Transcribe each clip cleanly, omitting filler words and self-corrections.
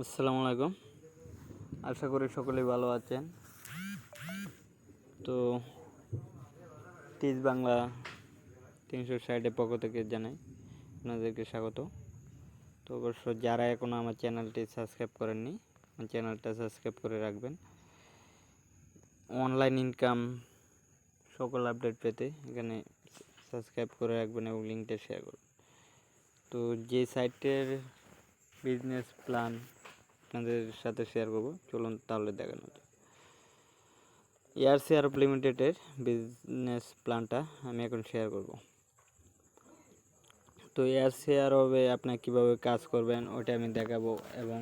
আসসালামু আলাইকুম। আশা করি সকলেই ভালো আছেন। তো টিজ বাংলা 360-এর পক্ষ থেকে জানাই আপনাদেরকে স্বাগত। তো অবশ্য যারা এখনও আমার চ্যানেলটি সাবস্ক্রাইব করেননি, আমার চ্যানেলটা সাবস্ক্রাইব করে রাখবেন। অনলাইন ইনকাম সকল আপডেট পেতে এখানে সাবস্ক্রাইব করে রাখবেন এবং লিঙ্কটা শেয়ার করবেন। তো যে সাইটের বিজনেস প্ল্যান আপনাদের সাথে শেয়ার করব, চলুন তাহলে দেখানো যায়। আরকারাব লিমিটেডের বিজনেস প্ল্যানটা আমি এখন শেয়ার করব। তো আরকারাবে আপনি কিভাবে কাজ করবেন ওটা আমি দেখাবো এবং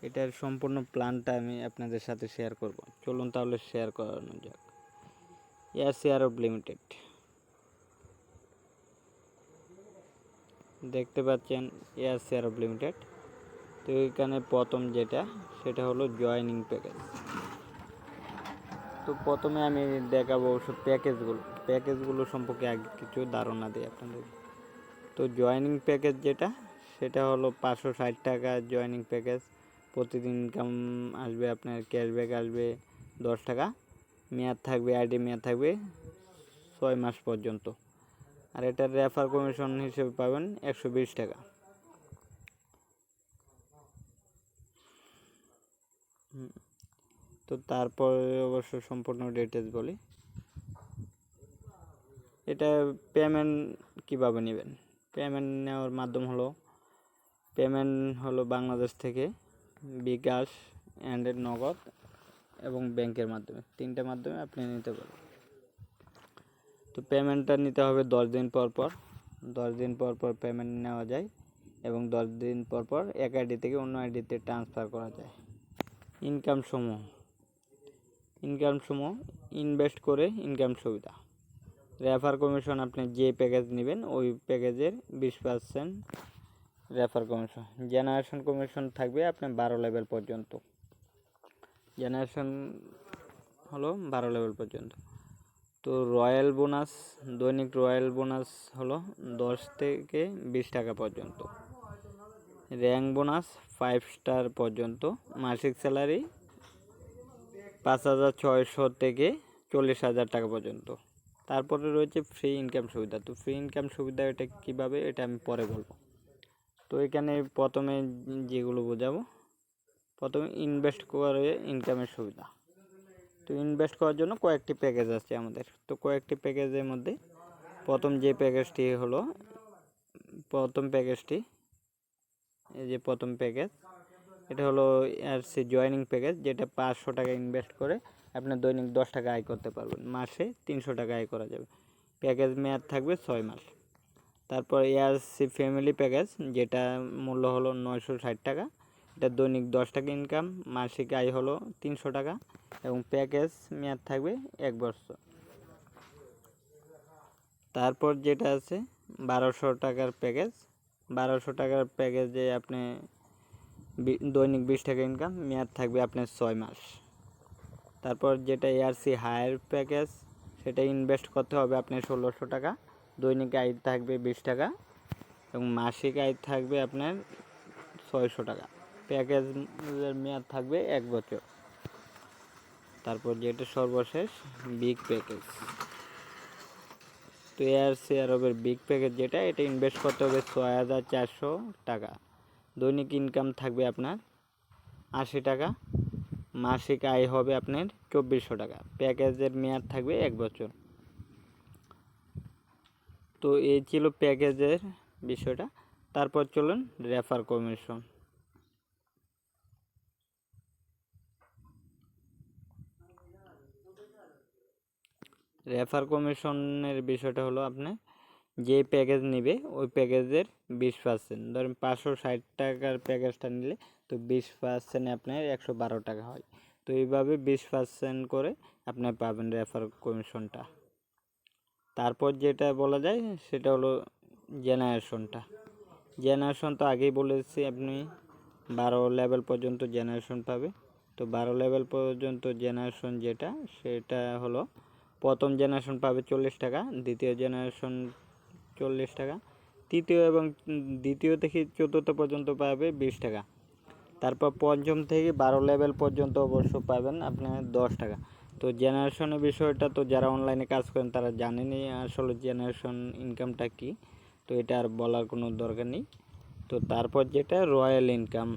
এটার সম্পূর্ণ প্ল্যানটা আমি আপনাদের সাথে শেয়ার করব। চলুন তাহলে শেয়ার করানো যাক। আরকারাব লিমিটেড দেখতে পাচ্ছেন, আরকারাব লিমিটেড। তো এখানে প্রথম যেটা সেটা হলো জয়েনিং প্যাকেজ। তো প্রথমে আমি দেখাবো সব প্যাকেজগুলো সম্পর্কে আগে কিছু ধারণা দিই আপনাদের। তো জয়েনিং প্যাকেজ যেটা সেটা হলো 560 টাকা জয়েনিং প্যাকেজ। প্রতিদিন ইনকাম আসবে, আপনার ক্যাশব্যাক আসবে 10 টাকা, মেয়াদ থাকবে, আইডি মেয়াদ থাকবে 6 মাস পর্যন্ত। আর এটার রেফার কমিশন হিসেবে পাবেন 120 টাকা। তো তারপরে অবশ্য সম্পূর্ণ ডিটেলস বলি। এটা পেমেন্ট কিভাবে নেবেন? পেমেন্ট নেওয়ার মাধ্যম হলো বাংলাদেশ থেকে বিকাশ অ্যান্ড নগদ এবং ব্যাংকের মাধ্যমে, 3টে মাধ্যমে আপনি নিতে পারবেন। তো পেমেন্টটা নিতে হবে 10 দিন পর পর। 10 দিন পর পর পেমেন্ট নেওয়া যায় এবং 10 দিন পর পর এক আইডি থেকে অন্য আইডিতে ট্রান্সফার করা যায়। ইনকাম সমূহ ইনভেস্ট করে ইনকাম সুবিধা। রেফার কমিশন, আপনি যে প্যাকেজ নেবেন ওই প্যাকেজের 20% রেফার কমিশন। জেনারেশন কমিশন থাকবে আপনার 12 লেভেল পর্যন্ত। জেনারেশন হলো 12 লেভেল পর্যন্ত। তো রয়্যাল বোনাস, দৈনিক রয়্যাল বোনাস হলো 10 থেকে 20 টাকা পর্যন্ত। র্যাঙ্ক বোনাস 5 স্টার পর্যন্ত। মাসিক স্যালারি 5,600 থেকে 40,000 টাকা পর্যন্ত। তারপরে রয়েছে ফ্রি ইনকাম সুবিধা। তো ফ্রি ইনকাম সুবিধা এটা কীভাবে, এটা আমি পরে বলবো। তো এখানে প্রথমে যেগুলো বোঝাবো, প্রথমে ইনভেস্ট করে ইনকামের সুবিধা। তো ইনভেস্ট করার জন্য কয়েকটি প্যাকেজ আছে আমাদের। তো কয়েকটি প্যাকেজের মধ্যে প্রথম প্যাকেজটি এই যে প্রথম প্যাকেজ, এটা হলো জয়েনিং প্যাকেজ, যেটা 500 টাকা ইনভেস্ট করে আপনি দৈনিক 10 টাকা আয় করতে পারবেন। মাসে 300 টাকা আয় করা যাবে। প্যাকেজ মেয়াদ থাকবে 6 মাস। তারপর ফ্যামিলি প্যাকেজ, যেটা মূল্য হলো 960 টাকা। এটা দৈনিক 10 টাকা ইনকাম, মাসিক আয় হলো 300 টাকা এবং প্যাকেজ মেয়াদ থাকবে 1 বছর। তারপর যেটা আছে 1200 টাকার প্যাকেজ। 1200 টাকার প্যাকেজে আপনি দৈনিক 20 টাকা ইনকাম, মেয়াদ থাকবে আপনার 6 মাস। তারপর যেটা হায়ার প্যাকেজ, সেটা ইনভেস্ট করতে হবে আপনার 1600 টাকা। দৈনিক আয় থাকবে 20 টাকা এবং মাসিক আয় থাকবে আপনার 600 টাকা। প্যাকেজের মেয়াদ থাকবে 1 বছর। তারপর যেটা সর্বশেষ বিগ প্যাকেজ। তো আরকারাবের বিগ প্যাকেজ যেটা, এটা ইনভেস্ট করতে হবে 6,400 টাকা। দৈনিক ইনকাম থাকবে আপনার 80 টাকা। মাসিক আয় হবে আপনার 2400 টাকা। প্যাকেজের মেয়াদ থাকবে 1 বছর। তো এই ছিল প্যাকেজের বিষয়টা। তারপর চলুন রেফার কমিশন। রেফার কমিশনের বিষয়টা হলো, আপনি যে প্যাকেজ নেবে ওই প্যাকেজের 20%, ধরেন 560 টাকার প্যাকেজটা নিলে তো 20% আপনার 112 টাকা হয়। তো এইভাবে 20% করে আপনি পাবেন রেফার কমিশনটা। তারপর যেটা বলা যায় সেটা হলো জেনারেশন তো আগেই বলেছি, আপনি 12 লেভেল পর্যন্ত জেনারেশন পাবে। তো 12 লেভেল পর্যন্ত জেনারেশন যেটা, সেটা হলো প্রথম জেনারেশন পাবে 40 টাকা, দ্বিতীয় জেনারেশন 40 টাকা, তৃতীয় এবং দ্বিতীয় থেকে চতুর্থ পর্যন্ত পাবে 20 টাকা। তারপর 5ম থেকে 12 লেভেল পর্যন্ত অবশ্য পাবেন আপনার 10 টাকা। তো জেনারেশনের বিষয়টা তো যারা অনলাইনে কাজ করেন তারা জানেনই আসলে জেনারেশন ইনকামটা কি, তো এটা আর বলার কোনো দরকার নেই। তো তারপর যেটা রয়্যাল ইনকাম,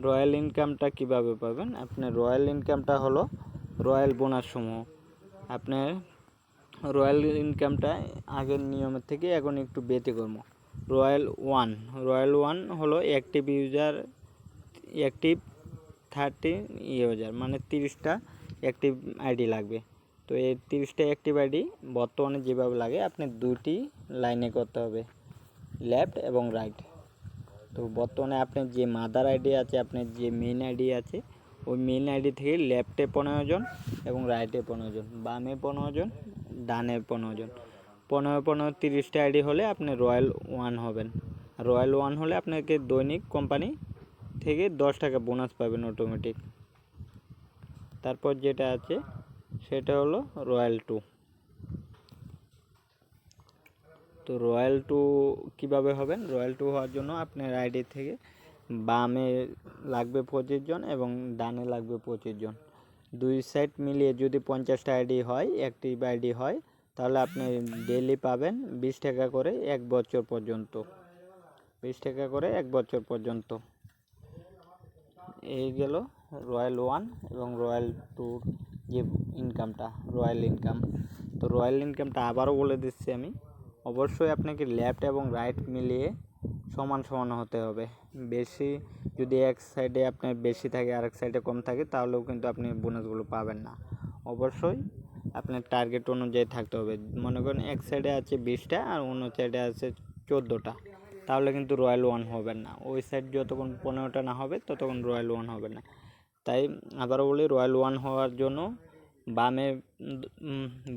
রয়্যাল ইনকামটা কিভাবে পাবেন? আপনার রয়্যাল ইনকামটা হলো রয়্যাল বোনাস সমূহ। আপনার রয়্যাল ইনকামটা আগের নিয়মের থেকে এখন একটু ব্যতিক্রম। রয়্যাল ওয়ান হলো অ্যাক্টিভ ইউজার, অ্যাক্টিভ 30 ইউজার, মানে 30টা অ্যাক্টিভ আইডি লাগবে। তো এই 30টা অ্যাক্টিভ আইডি বর্তমানে যেভাবে লাগে আপনি 2টি লাইনে করতে হবে, লেফট এবং রাইট। তো বর্তমানে আপনার যে মাদার আইডি আছে, আপনার যে মেইন আইডি আছে, ওই মেইন আইডি থেকে লেফটে 15 জন এবং রাইটে 15 জন, বামে 15 জন, ডানে 15 জন, 15 30টা আইডি হলে আপনি রয়্যাল ওয়ান হবেন। রয়্যাল ওয়ান হলে আপনাকে দৈনিক কোম্পানি থেকে 10 টাকা বোনাস পাবেন অটোমেটিক। তারপর যেটা আছে সেটা হলো রয়্যাল টু। তো রয়্যাল টু কীভাবে হবেন? রয়্যাল টু হওয়ার জন্য আপনার আইডি থেকে বামে লাগবে 25 জন এবং ডানে লাগবে 25 জন। দুই সাইড মিলিয়ে যদি 50টা আইডি হয়, অ্যাক্টিভ আইডি হয়, তাহলে আপনি ডেইলি পাবেন 20 টাকা করে 1 বছর পর্যন্ত, 20 টাকা করে 1 বছর পর্যন্ত। এই গেল রয়্যাল ওয়ান এবং রয়্যাল টুর যে ইনকামটা, রয়্যাল ইনকাম। তো রয়্যাল ইনকামটা আবারও বলে দিচ্ছি আমি, অবশ্যই আপনাকে লেফট এবং রাইট মিলিয়ে সমান সমান হতে হবে। বেশি যদি এক সাইডে আপনার বেশি থাকে আর এক সাইডে কম থাকে তাহলেও কিন্তু আপনি বোনাসগুলো পাবেন না। অবশ্যই আপনার টার্গেট অনুযায়ী থাকতে হবে। মনে করেন এক সাইডে আছে 20টা আর অন্য সাইডে আছে 14টা, তাহলে কিন্তু রয়্যাল ওয়ান হবেন না। ওই সাইড যতক্ষণ 15টা না হবে ততক্ষণ রয়্যাল ওয়ান হবে না। তাই আবারও বলি, রয়্যাল ওয়ান হওয়ার জন্য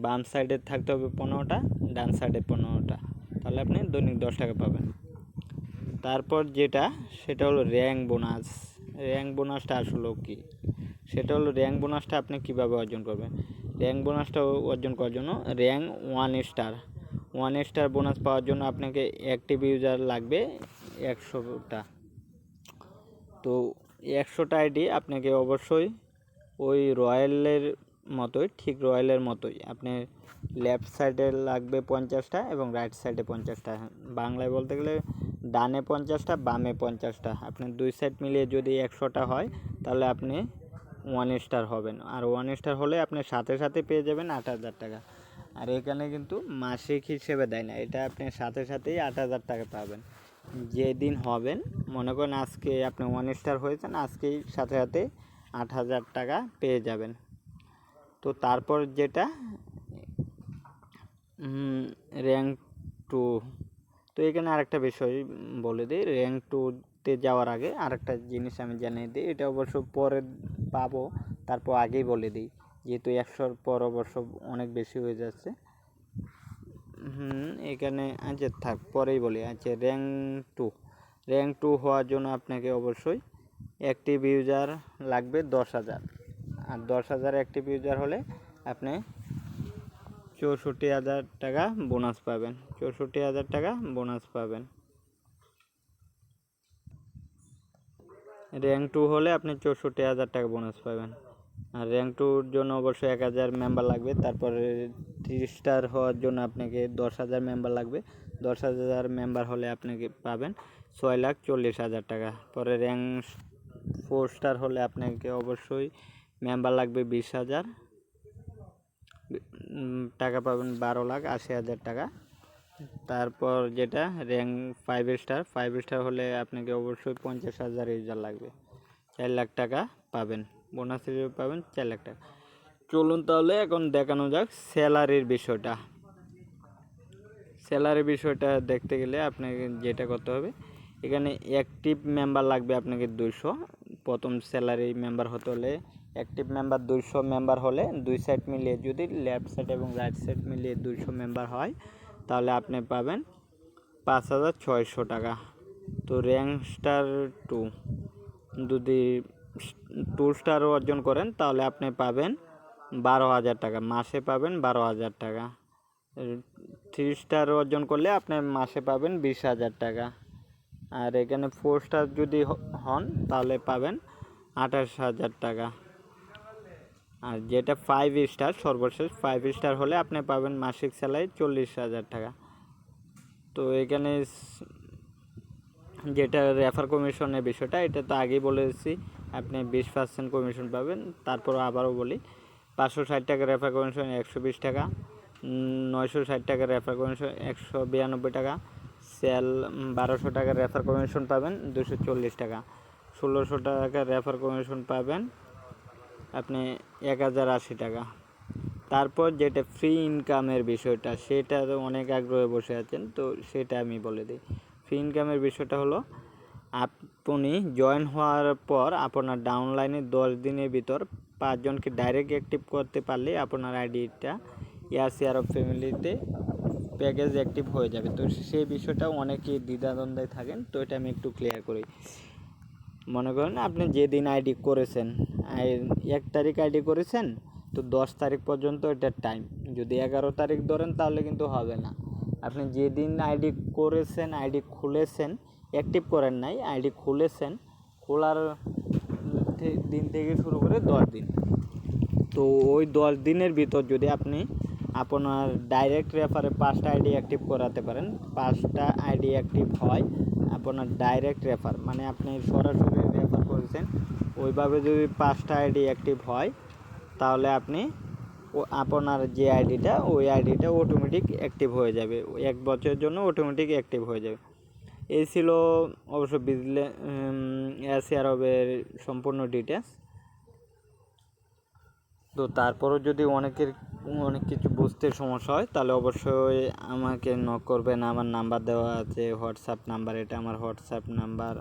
বাম সাইডে থাকতে হবে 15টা, ডান সাইডে 15টা, তাহলে আপনি দৈনিক 10 টাকা পাবেন। তারপর যেটা সেটা হলো র্যাঙ্ক বোনাস। র্যাঙ্ক বোনাসটা আসলে কি? সেটা হলো র্যাঙ্ক বোনাসটা আপনি কিভাবে অর্জন করবেন। র্যাঙ্ক বোনাসটা অর্জন করার জন্য র্যাঙ্ক 1 স্টার বোনাস পাওয়ার জন্য আপনাকে অ্যাক্টিভ ইউজার লাগবে 100টা। তো 100টা আইডি আপনাকে অবশ্যই ওই রয়্যালের মতোই, ঠিক রয়্যালের মতোই আপনি লেফট সাইডে লাগবে 50টা এবং রাইট সাইডে 50টা। বাংলায় বলতে গেলে ডানে 50টা, বামে 50টা। আপনার দুই সাইড মিলিয়ে যদি 100টা হয় তাহলে আপনি 1 স্টার হবেন। আর 1 স্টার হলে আপনি সাথে সাথে পেয়ে যাবেন 8,000 টাকা। আর এখানে কিন্তু মাসিক হিসেবে দেয় না, এটা আপনি সাথে সাথেই 8,000 টাকা পাবেন যেদিন হবেন। মনে করেন আজকে আপনি 1 স্টার হয়েছেন, আজকেই সাথে সাথে 8,000 টাকা পেয়ে যাবেন। তো তারপর যেটা র্যাঙ্ক টু। তো এখানে আরেকটা বিষয় বলে দিই, র্যাঙ্ক টুতে যাওয়ার আগে আরেকটা জিনিস আমি জানিয়ে দিই, এটা অবশ্য পরে পাবো, তারপর আগেই বলে দিই, যেহেতু 100-র পর অবশ্য অনেক বেশি হয়ে যাচ্ছে। এখানে আচ্ছা থাক, পরেই বলি। আচ্ছা, র্যাঙ্ক টু হওয়ার জন্য আপনাকে অবশ্যই অ্যাক্টিভ ইউজার লাগবে 10,000। আর 10,000 অ্যাক্টিভ ইউজার হলে আপনি 64,000 টাকা বোনাস পাবেন। 64,000 টাকা বোনাস পাবেন। র্যাঙ্ক টু হলে আপনি 64,000 টাকা বোনাস পাবেন। আর র্যাঙ্ক টুর জন্য অবশ্যই 1,000 মেম্বার লাগবে। তারপরে 3 স্টার হওয়ার জন্য আপনাকে 10,000 মেম্বার লাগবে। 10,000 মেম্বার হলে আপনাকে পাবেন 6,40,000 টাকা। পরে র্যাঙ্ক 4 স্টার হলে আপনাকে অবশ্যই মেম্বার লাগবে 20,000 টাকা, পাবেন 12,80,000 টাকা। তারপর যেটা র্যাঙ্ক 5 স্টার হলে আপনাকে অবশ্যই 50,000 ইউজার লাগবে, 4 লাখ টাকা পাবেন বোনাস হিসেবে, পাবেন 4 লাখ টাকা। চলুন তাহলে এখন দেখানো যাক স্যালারির বিষয়টা। স্যালারির বিষয়টা দেখতে গেলে আপনাকে যেটা করতে হবে, এখানে অ্যাক্টিভ মেম্বার লাগবে আপনাকে 200। প্রথম স্যালারি মেম্বার হতে হলে অ্যাক্টিভ মেম্বার 200 মেম্বার হলে দুই সাইড মিলিয়ে যদি লেফট সাইড এবং রাইট সাইড মিলিয়ে 200 মেম্বার হয় তাহলে আপনি পাবেন 5,600 টাকা। তো র্যাঙ্ক স্টার টু যদি 2 স্টার অর্জন করেন তাহলে আপনি পাবেন 12,000 টাকা, মাসে পাবেন 12,000 টাকা। 3 স্টার অর্জন করলে আপনি মাসে পাবেন 20,000 টাকা। আর এখানে 4 স্টার যদি হন তাহলে পাবেন 28,000 টাকা। আর যেটা 5 স্টার, সর্বশেষ 5 স্টার হলে আপনি পাবেন মাসিক স্যালারি 40,000 টাকা। তো এখানে যেটা রেফার কমিশনের বিষয়টা, এটা তো আগেই বলেছি, আপনি 20% কমিশন পাবেন। তারপর আবারও বলি, 560 টাকা রেফার কমিশন 120 টাকা, 960 টাকা রেফার কমিশন 192 টাকা, সেল 1200 টাকা রেফার কমিশন পাবেন 240 টাকা, 1600 টাকা রেফার কমিশন পাবেন আপনি 1080 টাকা। তারপর যেটা ফ্রি ইনকামের বিষয়টা, সেটা তো অনেক আগ্রহে বসে আছেন, তো সেটা আমি বলে দিই। ফ্রি ইনকামের বিষয়টা হলো, আপনি জয়েন হওয়ার পর আপনার ডাউনলাইনে 10 দিনের ভিতর 5 জনকে ডাইরেক্ট অ্যাক্টিভ করতে পারলে আপনার আইডিটা শেয়ার অফ ফ্যামিলিতে প্যাকেজ অ্যাক্টিভ হয়ে যাবে। তো সেই বিষয়টাও অনেকেই দ্বিধাদ্বন্দ্বে থাকেন, তো এটা আমি একটু ক্লিয়ার করি। মনে করেন আপনি যেদিন আইডি করেছেন, 1 তারিখ আইডি করেছেন, তো 10 তারিখ পর্যন্ত এটার টাইম। যদি 11 তারিখ ধরেন তাহলে কিন্তু হবে না। আপনি যেদিন আইডি করেছেন, আইডি খুলেছেন, অ্যাক্টিভ করেন নাই, আইডি খুলেছেন, খোলার দিন থেকে শুরু করে 10 দিন। তো ওই 10 দিনের ভিতর যদি আপনি আপনার ডাইরেক্ট রেফারে 5টা আইডি অ্যাক্টিভ করাতে পারেন, 5টা আইডি অ্যাক্টিভ হয় আপনার ডাইরেক্ট রেফার, মানে আপনি সরাসরি রেফার করেছেন, ওইভাবে যদি 5টা আইডি অ্যাক্টিভ হয়, তাহলে আপনি আপনার যে আইডিটা, ওই আইডিটা অটোমেটিক অ্যাক্টিভ হয়ে যাবে, 1 বছরের জন্য অটোমেটিক অ্যাক্টিভ হয়ে যাবে। এই ছিল অবশ্য শেয়ারঅফের সম্পূর্ণ ডিটেলস। তো তারপরও যদি অনেক কিছু বুঝতে সমস্যা হয়, তাহলে অবশ্যই আমাকে নক করবেন। আমার নাম্বার দেওয়া আছে, হোয়াটসঅ্যাপ নাম্বার, এটা আমার হোয়াটসঅ্যাপ নাম্বার,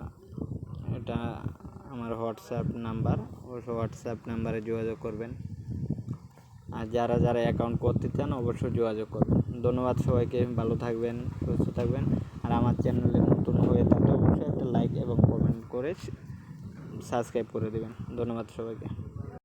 অবশ্যই হোয়াটসঅ্যাপ নাম্বারে যোগাযোগ করবেন। আর যারা অ্যাকাউন্ট করতে চান অবশ্যই যোগাযোগ করবেন। ধন্যবাদ সবাইকে, ভালো থাকবেন, সুস্থ থাকবেন। আর আমার চ্যানেলে নতুন হয়ে থাকলে অবশ্যই একটা লাইক এবং কমেন্ট করে সাবস্ক্রাইব করে দেবেন। ধন্যবাদ সবাইকে।